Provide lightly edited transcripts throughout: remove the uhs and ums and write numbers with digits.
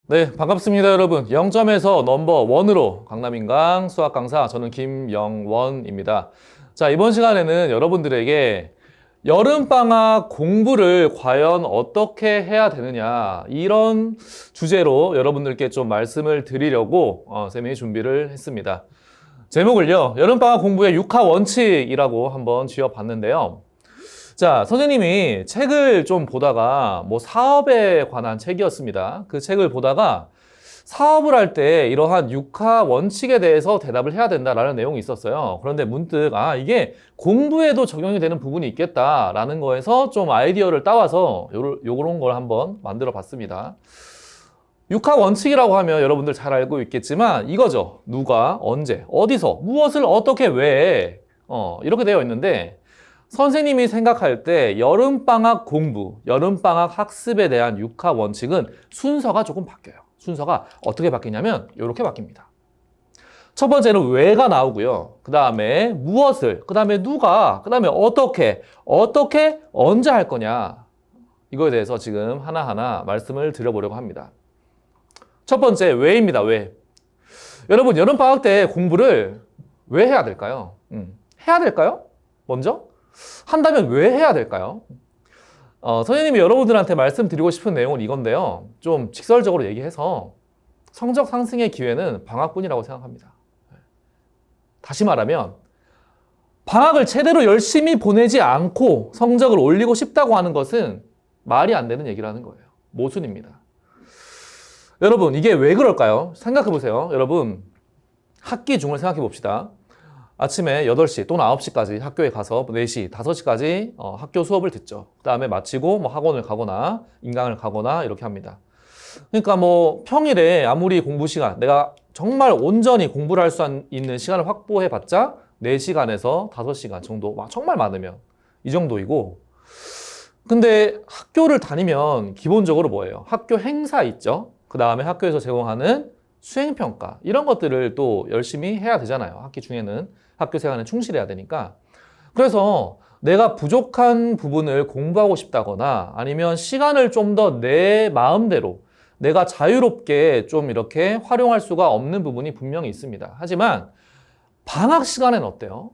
네, 반갑습니다, 여러분. 0점에서 넘버 1으로 강남인강 수학 강사, 저는 김영원입니다. 자, 이번 시간에는 여러분들에게 여름방학 공부를 과연 어떻게 해야 되느냐, 이런 주제로 여러분들께 좀 말씀을 드리려고 쌤이 준비를 했습니다. 제목을요, 여름방학 공부의 6화 원칙이라고 한번 지어봤는데요. 자, 선생님이 책을 좀 보다가 뭐 사업에 관한 책이었습니다. 그 책을 보다가 사업을 할 때 이러한 6화 원칙에 대해서 대답을 해야 된다라는 내용이 있었어요. 그런데 문득 이게 공부에도 적용이 되는 부분이 있겠다라는 거에서 좀 아이디어를 따와서 요런 걸 한번 만들어 봤습니다. 6화 원칙이라고 하면 여러분들 잘 알고 있겠지만 이거죠. 누가, 언제, 어디서, 무엇을, 어떻게, 왜 이렇게 되어 있는데 선생님이 생각할 때 여름방학 공부, 여름방학 학습에 대한 6화 원칙은 순서가 조금 바뀌어요. 순서가 어떻게 바뀌냐면 이렇게 바뀝니다. 첫 번째는 왜가 나오고요. 그 다음에 무엇을, 그 다음에 누가, 그 다음에 어떻게, 언제 할 거냐. 이거에 대해서 지금 하나하나 말씀을 드려보려고 합니다. 첫 번째, 왜입니다. 왜. 여러분, 여름방학 때 공부를 왜 해야 될까요? 해야 될까요? 먼저? 한다면 왜 해야 될까요? 선생님이 여러분들한테 말씀드리고 싶은 내용은 이건데요. 좀 직설적으로 얘기해서 성적 상승의 기회는 방학뿐이라고 생각합니다. 다시 말하면 방학을 제대로 열심히 보내지 않고 성적을 올리고 싶다고 하는 것은 말이 안 되는 얘기라는 거예요. 모순입니다. 여러분, 이게 왜 그럴까요? 생각해 보세요. 여러분, 학기 중을 생각해 봅시다. 아침에 8시 또는 9시까지 학교에 가서 4시, 5시까지 학교 수업을 듣죠. 그 다음에 마치고 뭐 학원을 가거나 인강을 가거나 이렇게 합니다. 그러니까 뭐 평일에 아무리 공부 시간, 내가 정말 온전히 공부를 할 수 있는 시간을 확보해 봤자 4시간에서 5시간 정도, 정말 많으면 이 정도이고, 근데 학교를 다니면 기본적으로 뭐예요? 학교 행사 있죠? 그 다음에 학교에서 제공하는 수행평가, 이런 것들을 또 열심히 해야 되잖아요. 학기 중에는 학교 생활에 충실해야 되니까. 그래서 내가 부족한 부분을 공부하고 싶다거나 아니면 시간을 좀 더 내 마음대로 내가 자유롭게 좀 이렇게 활용할 수가 없는 부분이 분명히 있습니다. 하지만 방학 시간에는 어때요?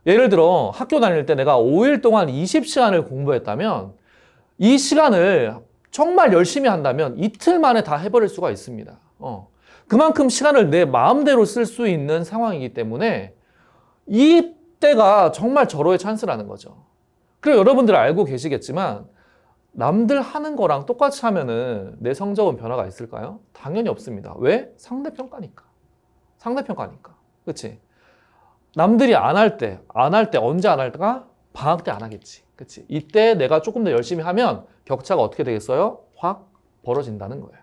예를 들어 학교 다닐 때 내가 5일 동안 20시간을 공부했다면 이 시간을 정말 열심히 한다면 이틀 만에 다 해버릴 수가 있습니다. 그만큼 시간을 내 마음대로 쓸 수 있는 상황이기 때문에 이때가 정말 절호의 찬스라는 거죠. 그리고 여러분들 알고 계시겠지만 남들 하는 거랑 똑같이 하면은 내 성적은 변화가 있을까요? 당연히 없습니다. 왜? 상대평가니까. 상대평가니까. 그치? 남들이 안 할 때, 언제 안 할까? 방학 때 안 하겠지. 그치? 이때 내가 조금 더 열심히 하면 격차가 어떻게 되겠어요? 확 벌어진다는 거예요.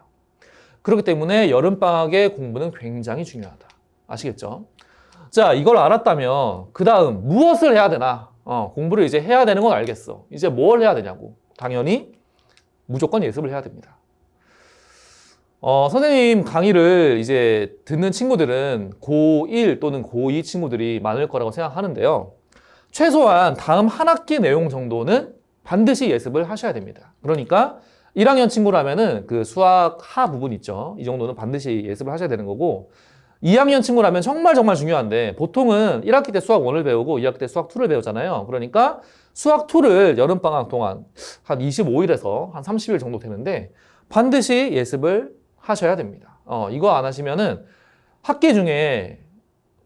그렇기 때문에 여름방학의 공부는 굉장히 중요하다. 아시겠죠? 자, 이걸 알았다면 그 다음 무엇을 해야 되나? 공부를 이제 해야 되는 건 알겠어. 이제 뭘 해야 되냐고. 당연히 무조건 예습을 해야 됩니다. 선생님 강의를 이제 듣는 친구들은 고1 또는 고2 친구들이 많을 거라고 생각하는데요. 최소한 다음 한 학기 내용 정도는 반드시 예습을 하셔야 됩니다. 그러니까 1학년 친구라면은 그 수학 하 부분 있죠. 이 정도는 반드시 예습을 하셔야 되는 거고, 2학년 친구라면 정말 중요한데 보통은 1학기 때 수학 1을 배우고 2학기 때 수학 2를 배우잖아요. 그러니까 수학 2를 여름방학 동안 한 25일에서 한 30일 정도 되는데 반드시 예습을 하셔야 됩니다. 이거 안 하시면은 학기 중에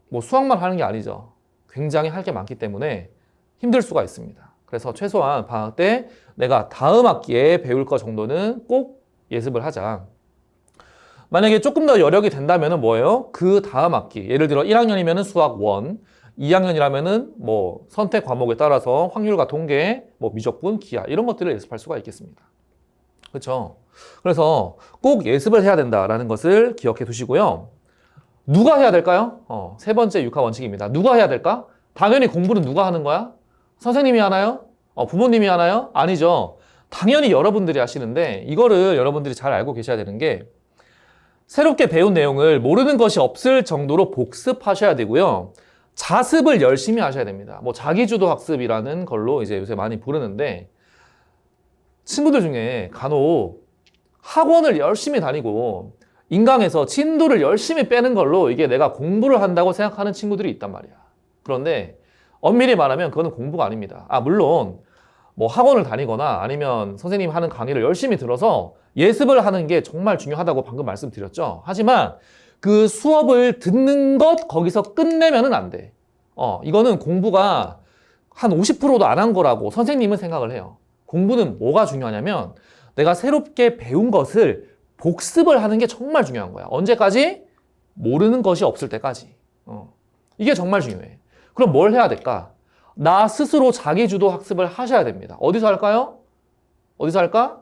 뭐 수학만 하는 게 아니죠. 굉장히 할 게 많기 때문에 힘들 수가 있습니다. 그래서 최소한 방학 때 내가 다음 학기에 배울 것 정도는 꼭 예습을 하자. 만약에 조금 더 여력이 된다면 뭐예요? 그 다음 학기, 예를 들어 1학년이면 수학 1, 2학년이라면은 뭐 선택 과목에 따라서 확률과 통계, 뭐 미적분, 기하 이런 것들을 예습할 수가 있겠습니다. 그렇죠? 그래서 꼭 예습을 해야 된다라는 것을 기억해 두시고요. 누가 해야 될까요? 세 번째 6화 원칙입니다. 누가 해야 될까? 당연히 공부는 누가 하는 거야? 선생님이 하나요? 부모님이 하나요? 아니죠. 당연히 여러분들이 하시는데 이거를 여러분들이 잘 알고 계셔야 되는 게 새롭게 배운 내용을 모르는 것이 없을 정도로 복습하셔야 되고요. 자습을 열심히 하셔야 됩니다. 뭐 자기주도 학습이라는 걸로 이제 요새 많이 부르는데 친구들 중에 간혹 학원을 열심히 다니고 인강에서 진도를 열심히 빼는 걸로 이게 내가 공부를 한다고 생각하는 친구들이 있단 말이야. 그런데 엄밀히 말하면 그거는 공부가 아닙니다. 물론 뭐 학원을 다니거나 아니면 선생님 하는 강의를 열심히 들어서 예습을 하는 게 정말 중요하다고 방금 말씀드렸죠. 하지만 그 수업을 듣는 것 거기서 끝내면은 안 돼. 이거는 공부가 한 50%도 안 한 거라고 선생님은 생각을 해요. 공부는 뭐가 중요하냐면 내가 새롭게 배운 것을 복습을 하는 게 정말 중요한 거야. 언제까지? 모르는 것이 없을 때까지. 이게 정말 중요해. 그럼 뭘 해야 될까? 나 스스로 자기주도 학습을 하셔야 됩니다. 어디서 할까요? 어디서 할까?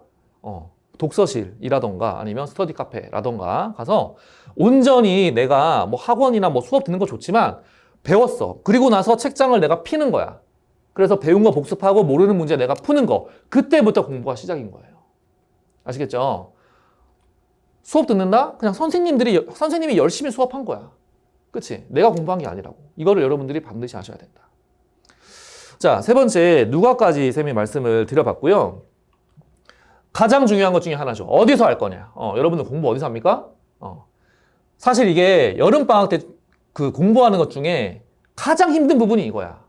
독서실이라던가 아니면 스터디 카페라던가 가서 온전히 내가 뭐 학원이나 뭐 수업 듣는 거 좋지만 배웠어. 그리고 나서 책장을 내가 피는 거야. 그래서 배운 거 복습하고 모르는 문제 내가 푸는 거. 그때부터 공부가 시작인 거예요. 아시겠죠? 수업 듣는다? 그냥 선생님이 열심히 수업한 거야. 그치? 내가 공부한 게 아니라고. 이거를 여러분들이 반드시 아셔야 된다. 자, 세 번째, 누가까지 쌤이 말씀을 드려봤고요. 가장 중요한 것 중에 하나죠. 어디서 할 거냐? 여러분들 공부 어디서 합니까? 사실 이게 여름방학 때 그 공부하는 것 중에 가장 힘든 부분이 이거야.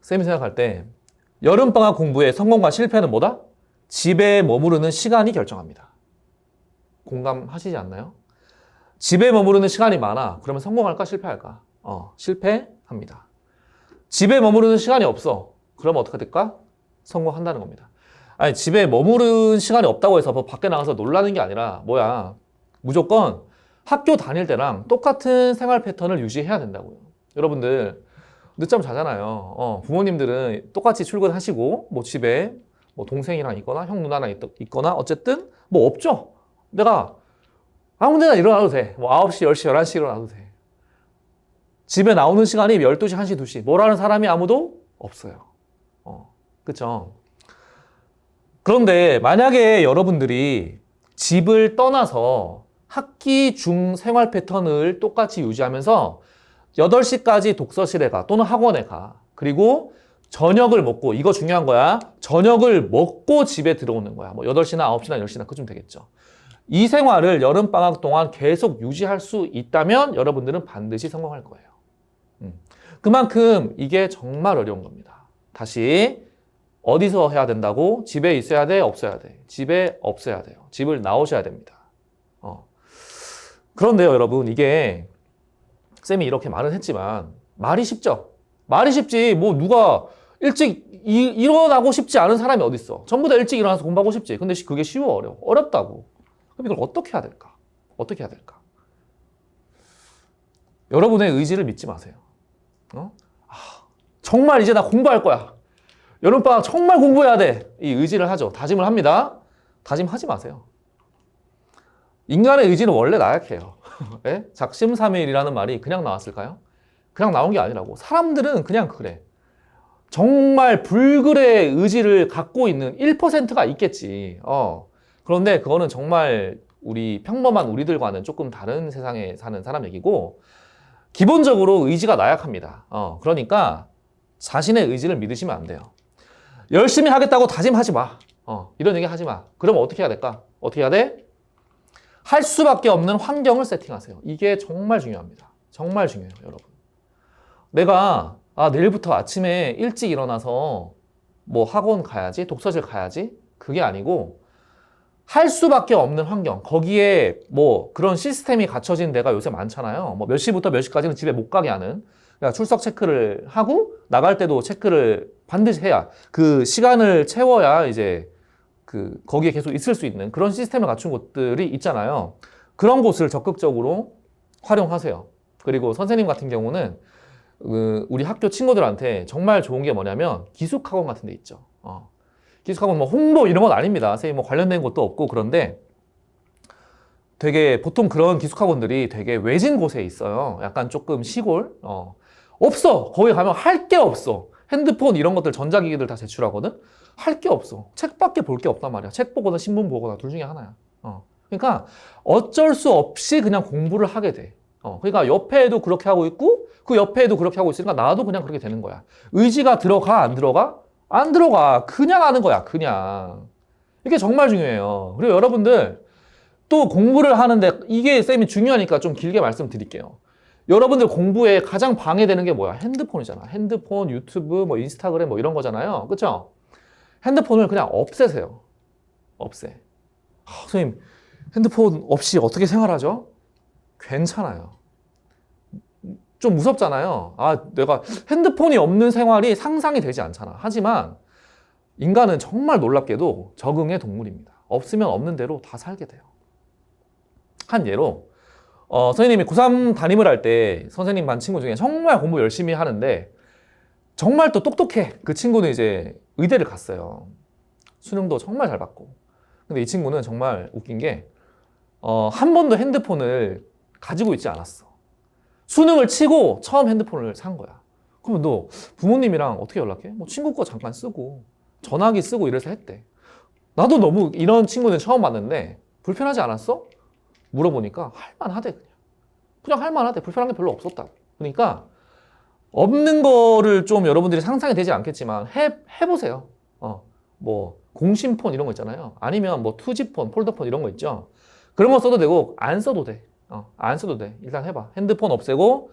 쌤이 생각할 때 여름방학 공부의 성공과 실패는 뭐다? 집에 머무르는 시간이 결정합니다. 공감하시지 않나요? 집에 머무르는 시간이 많아. 그러면 성공할까 실패할까? 실패합니다. 집에 머무르는 시간이 없어. 그러면 어떻게 될까? 성공한다는 겁니다. 아니, 집에 머무르는 시간이 없다고 해서 뭐 밖에 나가서 놀라는 게 아니라 무조건 학교 다닐 때랑 똑같은 생활 패턴을 유지해야 된다고요. 여러분들 늦잠 자잖아요. 부모님들은 똑같이 출근하시고 뭐 집에 뭐 동생이랑 있거나 형 누나랑 있거나 어쨌든 뭐 없죠. 내가 아무 데나 일어나도 돼. 뭐 9시, 10시, 11시 일어나도 돼. 집에 나오는 시간이 12시, 1시, 2시. 뭐라는 사람이 아무도 없어요. 그쵸? 그런데 만약에 여러분들이 집을 떠나서 학기 중 생활 패턴을 똑같이 유지하면서 8시까지 독서실에 가 또는 학원에 가. 그리고 저녁을 먹고, 이거 중요한 거야. 저녁을 먹고 집에 들어오는 거야. 뭐 8시나 9시나 10시나 그쯤 되겠죠. 이 생활을 여름방학 동안 계속 유지할 수 있다면 여러분들은 반드시 성공할 거예요. 그만큼 이게 정말 어려운 겁니다. 다시 어디서 해야 된다고? 집에 있어야 돼? 없어야 돼? 집에 없어야 돼요. 집을 나오셔야 됩니다. 그런데요, 여러분, 이게 쌤이 이렇게 말은 했지만 말이 쉽죠? 말이 쉽지. 뭐 누가 일찍 일어나고 싶지 않은 사람이 어딨어? 전부 다 일찍 일어나서 공부하고 싶지. 근데 그게 쉬워, 어려워? 어렵다고. 그럼 이걸 어떻게 해야 될까? 어떻게 해야 될까? 여러분의 의지를 믿지 마세요. 정말 이제 나 공부할 거야. 여름방학 정말 공부해야 돼. 이 의지를 하죠. 다짐을 합니다. 다짐하지 마세요. 인간의 의지는 원래 나약해요. 네? 작심삼일이라는 말이 그냥 나왔을까요? 그냥 나온 게 아니라고. 사람들은 그냥 그래. 정말 불굴의 의지를 갖고 있는 1%가 있겠지. 그런데 그거는 정말 우리 평범한 우리들과는 조금 다른 세상에 사는 사람 얘기고, 기본적으로 의지가 나약합니다. 그러니까 자신의 의지를 믿으시면 안 돼요. 열심히 하겠다고 다짐하지 마. 이런 얘기 하지 마. 그럼 어떻게 해야 될까? 어떻게 해야 돼? 할 수밖에 없는 환경을 세팅하세요. 이게 정말 중요합니다. 정말 중요해요, 여러분. 내가 내일부터 아침에 일찍 일어나서 뭐 학원 가야지, 독서실 가야지, 그게 아니고 할 수밖에 없는 환경, 거기에 뭐 그런 시스템이 갖춰진 데가 요새 많잖아요. 뭐 몇 시부터 몇 시까지는 집에 못 가게 하는, 그러니까 출석 체크를 하고 나갈 때도 체크를 반드시 해야, 그 시간을 채워야 이제 거기에 계속 있을 수 있는 그런 시스템을 갖춘 곳들이 있잖아요. 그런 곳을 적극적으로 활용하세요. 그리고 선생님 같은 경우는 우리 학교 친구들한테 정말 좋은 게 뭐냐면 기숙학원 같은 데 있죠. 기숙학원 뭐 홍보 이런 건 아닙니다. 선생님 뭐 관련된 것도 없고. 그런데 되게 보통 그런 기숙학원들이 되게 외진 곳에 있어요. 약간 조금 시골. 없어. 거기 가면 할 게 없어. 핸드폰 이런 것들, 전자기기들 다 제출하거든. 할 게 없어. 책밖에 볼 게 없단 말이야. 책 보거나 신문 보거나 둘 중에 하나야. 그러니까 어쩔 수 없이 그냥 공부를 하게 돼. 그러니까 옆에 애도 그렇게 하고 있고 그 옆에 애도 그렇게 하고 있으니까 나도 그냥 그렇게 되는 거야. 의지가 들어가 안 들어가? 안 들어가. 그냥 하는 거야. 그냥. 이게 정말 중요해요. 그리고 여러분들 또 공부를 하는데 이게 쌤이 중요하니까 좀 길게 말씀드릴게요. 여러분들 공부에 가장 방해되는 게 뭐야? 핸드폰이잖아. 핸드폰, 유튜브, 뭐 인스타그램 뭐 이런 거잖아요. 그쵸? 핸드폰을 그냥 없애세요. 없애. 선생님, 핸드폰 없이 어떻게 생활하죠? 괜찮아요. 좀 무섭잖아요. 내가 핸드폰이 없는 생활이 상상이 되지 않잖아. 하지만 인간은 정말 놀랍게도 적응의 동물입니다. 없으면 없는 대로 다 살게 돼요. 한 예로 선생님이 고3 담임을 할 때 선생님 반 친구 중에 정말 공부 열심히 하는데 정말 또 똑똑해. 그 친구는 이제 의대를 갔어요. 수능도 정말 잘 봤고. 근데 이 친구는 정말 웃긴 게 한 번도 핸드폰을 가지고 있지 않았어. 수능을 치고 처음 핸드폰을 산 거야. 그러면 너 부모님이랑 어떻게 연락해? 뭐 친구 거 잠깐 쓰고 전화기 쓰고 이래서 했대. 나도 너무 이런 친구는 처음 봤는데 불편하지 않았어? 물어보니까 할만하대. 그냥 할만하대. 불편한 게 별로 없었다. 그러니까 없는 거를 좀 여러분들이 상상이 되지 않겠지만 해보세요. 뭐 공심폰 이런 거 있잖아요. 아니면 뭐 투지폰, 폴더폰 이런 거 있죠. 그런 거 써도 되고 안 써도 돼. 안 써도 돼. 일단 해봐. 핸드폰 없애고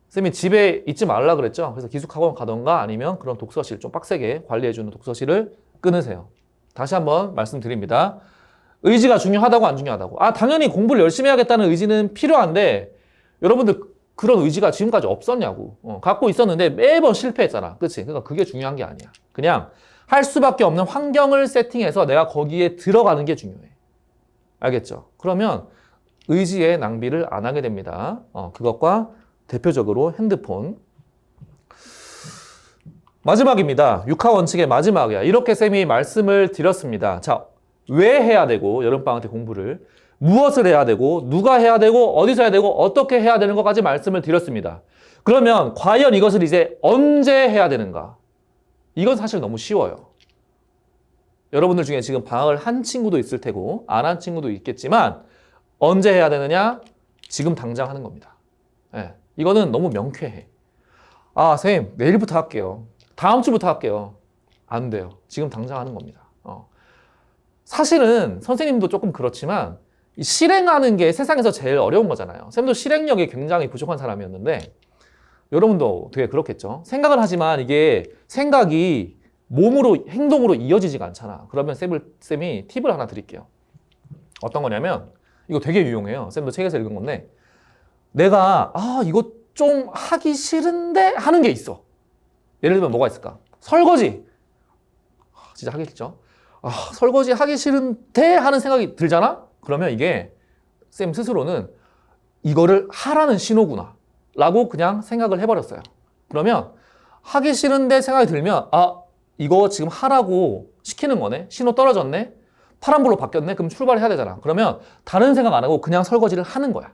쌤이 집에 있지 말라 그랬죠. 그래서 기숙학원 가던가 아니면 그런 독서실 좀 빡세게 관리해주는 독서실을 끊으세요. 다시 한번 말씀드립니다. 의지가 중요하다고 안 중요하다고? 당연히 공부를 열심히 해야겠다는 의지는 필요한데 여러분들 그런 의지가 지금까지 없었냐고. 갖고 있었는데 매번 실패했잖아. 그치? 그러니까 그게 중요한 게 아니야. 그냥 할 수밖에 없는 환경을 세팅해서 내가 거기에 들어가는 게 중요해. 알겠죠? 그러면 의지의 낭비를 안 하게 됩니다. 그것과 대표적으로 핸드폰. 마지막입니다. 6화 원칙의 마지막이야. 이렇게 쌤이 말씀을 드렸습니다. 자, 왜 해야 되고 여름방학 때 공부를 무엇을 해야 되고 누가 해야 되고 어디서 해야 되고 어떻게 해야 되는 것까지 말씀을 드렸습니다. 그러면 과연 이것을 이제 언제 해야 되는가? 이건 사실 너무 쉬워요. 여러분들 중에 지금 방학을 한 친구도 있을 테고 안 한 친구도 있겠지만 언제 해야 되느냐? 지금 당장 하는 겁니다. 이거는 너무 명쾌해. 선생님 내일부터 할게요. 다음 주부터 할게요. 안 돼요. 지금 당장 하는 겁니다. 사실은 선생님도 조금 그렇지만 실행하는 게 세상에서 제일 어려운 거잖아요. 쌤도 실행력이 굉장히 부족한 사람이었는데 여러분도 되게 그렇겠죠. 생각을 하지만 이게 생각이 몸으로 행동으로 이어지지가 않잖아. 그러면 쌤이 팁을 하나 드릴게요. 어떤 거냐면 이거 되게 유용해요. 쌤도 책에서 읽은 건데 내가 이거 좀 하기 싫은데 하는 게 있어. 예를 들면 뭐가 있을까? 설거지. 진짜 하기 싫죠? 설거지 하기 싫은데 하는 생각이 들잖아? 그러면 이게 쌤 스스로는 이거를 하라는 신호구나 라고 그냥 생각을 해버렸어요. 그러면 하기 싫은데 생각이 들면 이거 지금 하라고 시키는 거네? 신호 떨어졌네? 파란불로 바뀌었네? 그럼 출발해야 되잖아. 그러면 다른 생각 안 하고 그냥 설거지를 하는 거야.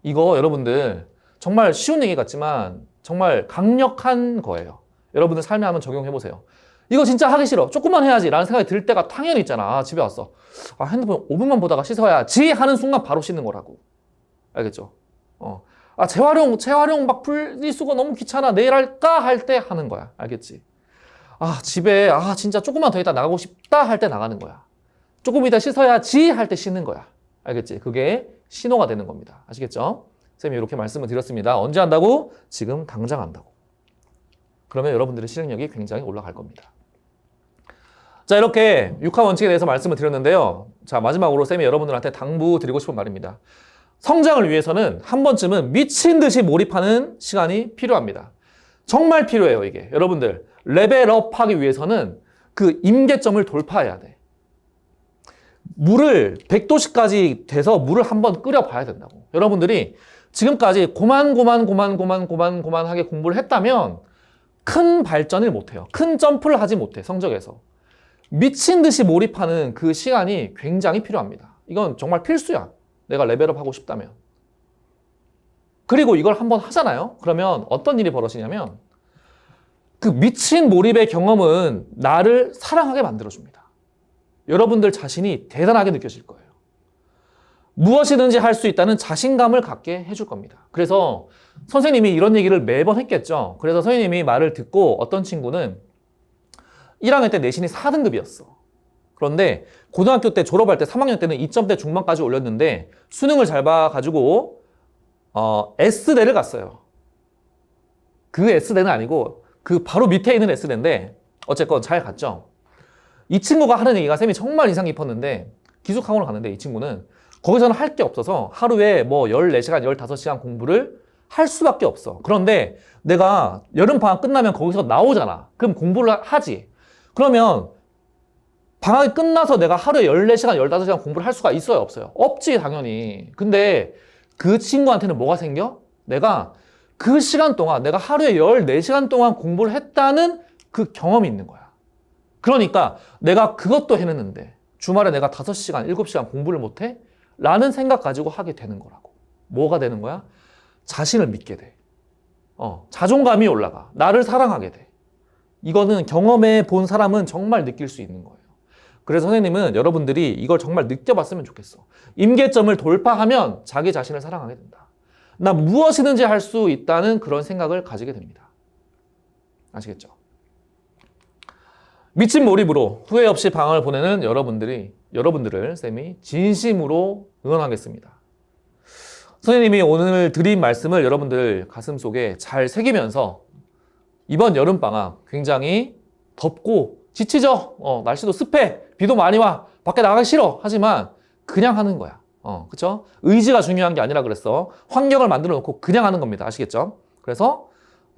이거 여러분들 정말 쉬운 얘기 같지만 정말 강력한 거예요. 여러분들 삶에 한번 적용해보세요. 이거 진짜 하기 싫어. 조금만 해야지 라는 생각이 들 때가 당연히 있잖아. 집에 왔어. 핸드폰 5분만 보다가 씻어야지 하는 순간 바로 씻는 거라고. 알겠죠? 재활용 막 분리수거 너무 귀찮아. 내일 할까? 할 때 하는 거야. 알겠지? 집에 진짜 조금만 더 있다 나가고 싶다 할 때 나가는 거야. 조금 이따 씻어야지 할 때 씻는 거야. 알겠지? 그게 신호가 되는 겁니다. 아시겠죠? 쌤이 이렇게 말씀을 드렸습니다. 언제 한다고? 지금 당장 한다고. 그러면 여러분들의 실행력이 굉장히 올라갈 겁니다. 자, 이렇게 6화 원칙에 대해서 말씀을 드렸는데요. 자, 마지막으로 쌤이 여러분들한테 당부드리고 싶은 말입니다. 성장을 위해서는 한 번쯤은 미친 듯이 몰입하는 시간이 필요합니다. 정말 필요해요, 이게. 여러분들, 레벨업 하기 위해서는 그 임계점을 돌파해야 돼. 물을 100도씨까지 돼서 물을 한번 끓여봐야 된다고. 여러분들이 지금까지 고만하게 공부를 했다면 큰 발전을 못해요. 큰 점프를 하지 못해, 성적에서. 미친 듯이 몰입하는 그 시간이 굉장히 필요합니다. 이건 정말 필수야. 내가 레벨업 하고 싶다면. 그리고 이걸 한번 하잖아요. 그러면 어떤 일이 벌어지냐면 그 미친 몰입의 경험은 나를 사랑하게 만들어줍니다. 여러분들 자신이 대단하게 느껴질 거예요. 무엇이든지 할 수 있다는 자신감을 갖게 해줄 겁니다. 그래서 선생님이 이런 얘기를 매번 했겠죠. 그래서 선생님이 말을 듣고 어떤 친구는 1학년 때 내신이 4등급이었어. 그런데 고등학교 때 졸업할 때 3학년 때는 2점대 중반까지 올렸는데 수능을 잘 봐가지고 S대를 갔어요. 그 S대는 아니고 그 바로 밑에 있는 S대인데 어쨌건 잘 갔죠. 이 친구가 하는 얘기가 쌤이 정말 인상 깊었는데 기숙학원을 갔는데 이 친구는 거기서는 할 게 없어서 하루에 뭐 14시간, 15시간 공부를 할 수밖에 없어. 그런데 내가 여름방학 끝나면 거기서 나오잖아. 그럼 공부를 하지. 그러면 방학이 끝나서 내가 하루에 14시간, 15시간 공부를 할 수가 있어요? 없어요? 없지, 당연히. 근데 그 친구한테는 뭐가 생겨? 내가 그 시간 동안, 내가 하루에 14시간 동안 공부를 했다는 그 경험이 있는 거야. 그러니까 내가 그것도 해냈는데 주말에 내가 5시간, 7시간 공부를 못해? 라는 생각 가지고 하게 되는 거라고. 뭐가 되는 거야? 자신을 믿게 돼. 자존감이 올라가. 나를 사랑하게 돼. 이거는 경험해 본 사람은 정말 느낄 수 있는 거예요. 그래서 선생님은 여러분들이 이걸 정말 느껴봤으면 좋겠어. 임계점을 돌파하면 자기 자신을 사랑하게 된다. 나 무엇이든지 할 수 있다는 그런 생각을 가지게 됩니다. 아시겠죠? 미친 몰입으로 후회 없이 방학을 보내는 여러분들을 쌤이 진심으로 응원하겠습니다. 선생님이 오늘 드린 말씀을 여러분들 가슴속에 잘 새기면서 이번 여름방학 굉장히 덥고 지치죠? 날씨도 습해. 비도 많이 와. 밖에 나가기 싫어. 하지만 그냥 하는 거야. 그쵸? 의지가 중요한 게 아니라 그랬어. 환경을 만들어 놓고 그냥 하는 겁니다. 아시겠죠? 그래서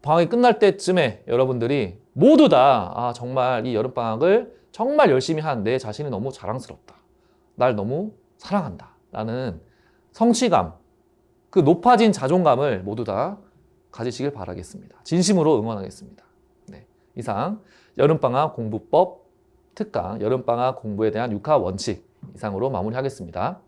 방학이 끝날 때쯤에 여러분들이 모두 다 정말 이 여름방학을 정말 열심히 한 내 자신이 너무 자랑스럽다. 날 너무 사랑한다. 라는 성취감, 그 높아진 자존감을 모두 다 가지시길 바라겠습니다. 진심으로 응원하겠습니다. 네, 이상 여름방학 공부법 특강, 여름방학 공부에 대한 6화 원칙 이상으로 마무리하겠습니다.